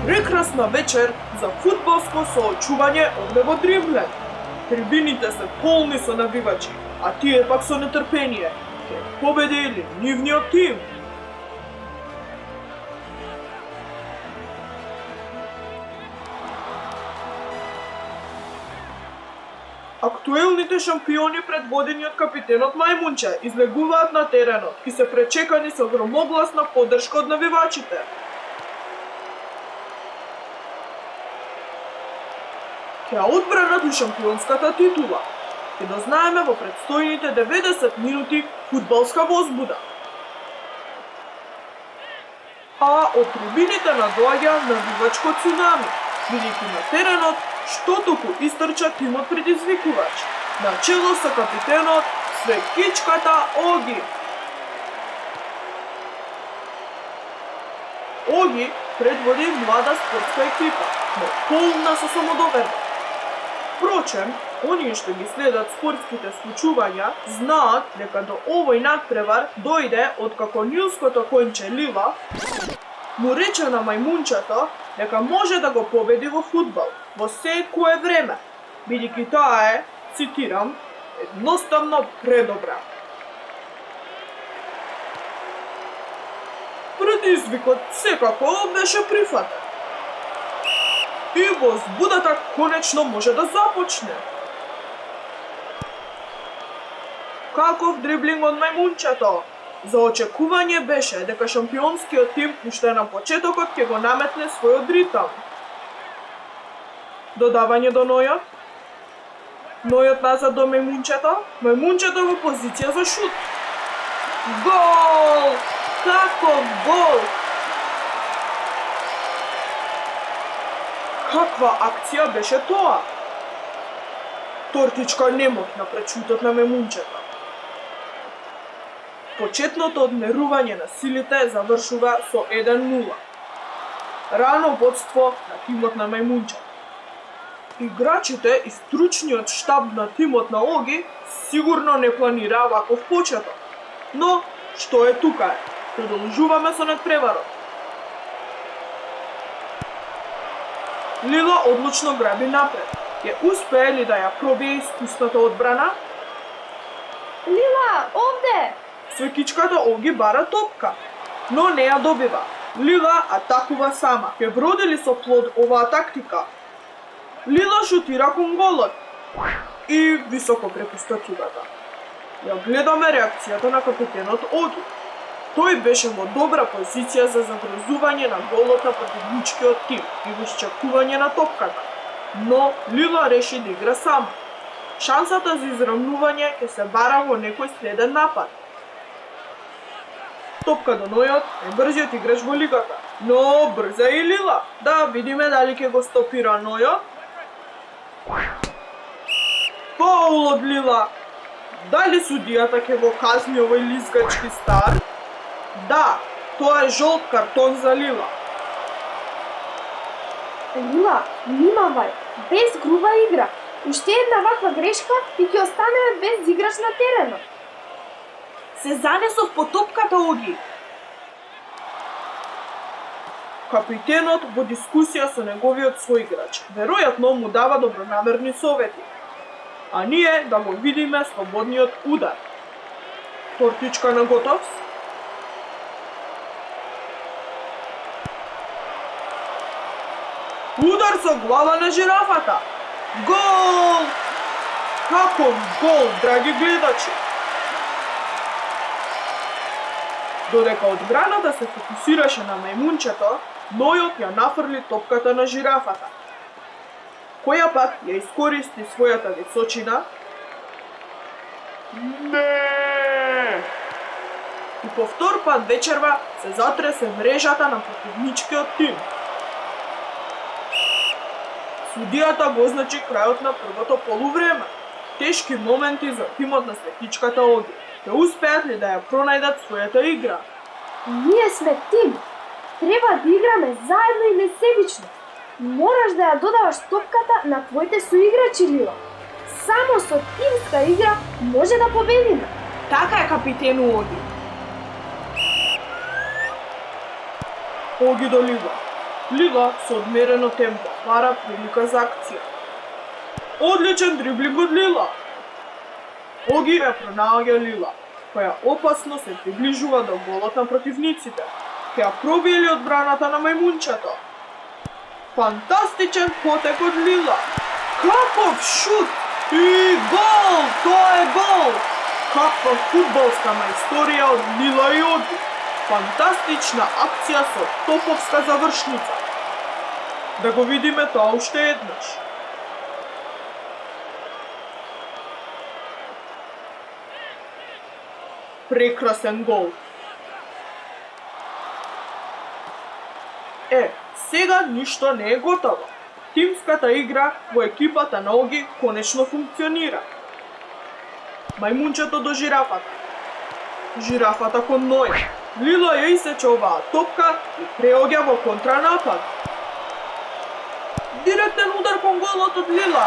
Прекрасна вечер за фудбалско соочување овде во Дриблен. Трибините се полни со навивачи, а тие пак со нетрпение. Ке победи ли нивниот тим? Актуелните шампиони предводени од капитенот Мајмунче излегуваат на теренот и се пречекани со громогласна поддршка од навивачите. Ќе одбранат ли шампионската титула? Ќе дознаеме во предстојните 90 минути фудбалска возбуда. А од трибините надоаѓа навивачко цунами, бидејќи на теренот што току истрча тимот предизвикувач, на чело со капитенот Свекичката Оги. Оги предводи млада спортска екипа, но полна со самодоверба. Впрочем, оние што ги следат спортските случувања знаат дека до овој надпревар дојде откако нилското конче Лила му рече на Мајмунчето дека може да го победи во фудбал во секое време, бидејќи таа е, цитирам, едноставно предобра. Предизвикот секако беше прифатен. И возбудата конечно може да започне. Каков дриблинг од Мајмунчето? За очекување беше дека шампионскиот тим уште на почетокот ќе го наметне својот ритам. Додавање до Нојот. Нојот назад до Мајмунчето. Мајмунчето во позиција за шут. Гол! Каков гол! Каква акција беше тоа? Тортичка не мокна пред шутот на Мајмунчето. Почетното одмерување на силите завршува со 1:0. Рано водство на тимот на Мајмунчето. Играчите и стручниот штаб на тимот на Оги сигурно не планираа ваков почеток. Но, што е тука е? Продолжуваме со надпреварот. Лила одлучно граби напред. Ќе успее ли да ја пробие искусната одбрана? Лила, овде! Свекичката Оги бара топка, но не ја добива. Лила атакува сама. Ќе вроди ли со плод оваа тактика? Лила шутира кон голот и високо препуста цугата. Ја гледаме реакцијата на капитенот Оги. Тој беше во добра позиција за загрозување на голот на противничкиот тим и во исчекување на топката. Но Лила реши да игра сама. Шансата за изравнување ќе се бара во некој следен напад. Топка до Нојот е брзиот играч во лигата, но брза и Лила. Да видиме дали ќе го стопира Нојот. Фаул од Лила. Дали судијата ќе го казни овој лизгачки старт? Да, тоа е жолт картон за Лила. Лила, внимавај, без груба игра. Уште една ваква грешка и ќе останеме без играч на теренот. Се занесов по топката, Оги. Капитенот во дискусија со неговиот соиграч веројатно му дава добронамерни совети. А ние да го видиме слободниот удар. Тортичка на готов. Удар со глава на жирафата. Гол! Каков гол, драги гледачи! Додека одбраната се фокусираше на Мајмунчето, Нојот ја нафрли топката на жирафата, која пак ја искористи својата височина. Не! И по втор пат вечерва се затресе мрежата на противничкиот тим. Судијата го означи крајот на првото полувреме. Тешки моменти за тимот на Светичката Оги. Ќе успеат ли да ја пронајдат својата игра? Ние сме тим. Треба да играме заедно и несебично. Мораш да ја додаваш топката на твоите соиграчи, Лила. Само со тимска игра може да победиме. Така е, капитену Оги. Оги до Лила. Лила со одмерено темпо бара прилика за акција. Одличен дриблинг од Лила. Оги ја пронаоѓа Лила, која опасно се приближува до голот на противниците. Ќе ја пробие ли одбраната на мајмунчето? Фантастичен потек од Лила. Каков шут! И гол! Тоа е гол! Каква фудбалска мајсторија од Лила и Оги. Фантастична акција со топовска завршница. Да го видиме тоа уште еднаш. Прекрасен гол. Сега ништо не е готово. Тимската игра во екипата на Оги конечно функционира. Мајмунчето до жирафата. Жирафата кон Ној. Лила ја исече оваа топка и преоѓа во контранапад. Директен удар кон голот од Лила.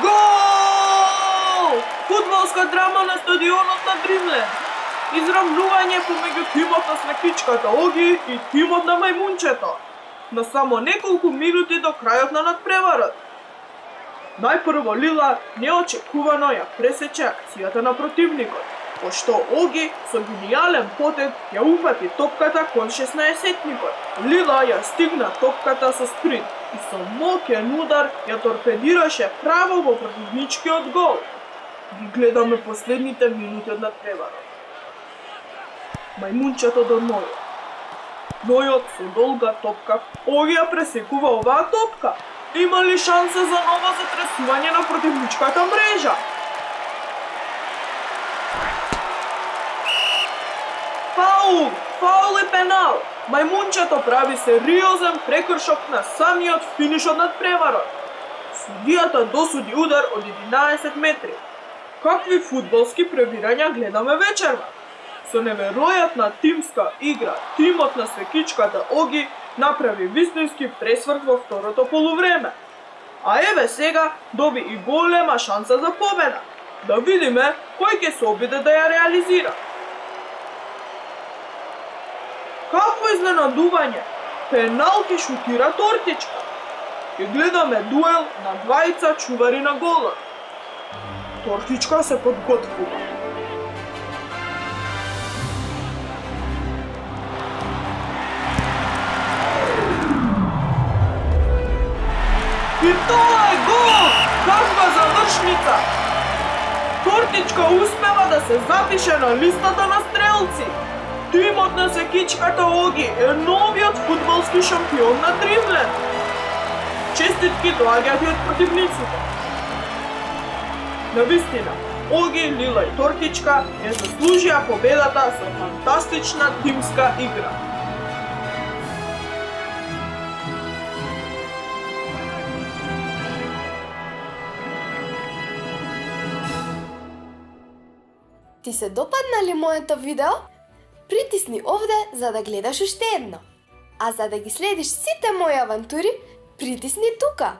Гол! Фудбалска драма на стадионот на Дримлен. Изравнување помеѓу тимот на смекичката Оги и тимот на мајмунчето. На само неколку минути до крајот на надпреварот. Најпрво Лила неочекувано ја пресече акцијата на противникот, пошто Оги со гениален потек ја упати топката кон 16-никот. Лила ја стигна топката со спринт и со моќен удар ја торпедираше право во противничкиот гол. Ги гледаме последните минути од надпреварот. Мајмунчето до Ној. Нојот со долга топка, Оги ја пресекува оваа топка. Има ли шанса за нова затресување на противничката мрежа? Фаул! Фаул и пенал! Мајмунчето прави сериозен прекршок на самиот финиш од надпреварот. Судијата досуди удар од 11 метри. Какви фудбалски пребирања гледаме вечерва? Со неверојатна тимска игра, тимот на свекичката Оги направи вистински пресврт во второто полувреме. А еве сега доби и голема шанса за победа. Да видиме кој ќе се обиде да ја реализира. Какво изненадување! Пенал ќе шутира Тортичка. Ќе гледаме дуел на двајца чувари на голот. Тортичка се подготвува. И тоа е гол! Каква завршница! Тортичка успева да се запише на листата на стрелци. Тимот на свекичката Оги е новиот фудбалски шампион на Дримлен. Честитки доаѓаат и од противниците. Навистина, Оги, Лила и Тортичка ја заслужија победата со фантастична тимска игра. Ти се допадна ли моето видео? Притисни овде за да гледаш уште едно. А за да ги следиш сите мои авантури, притисни тука.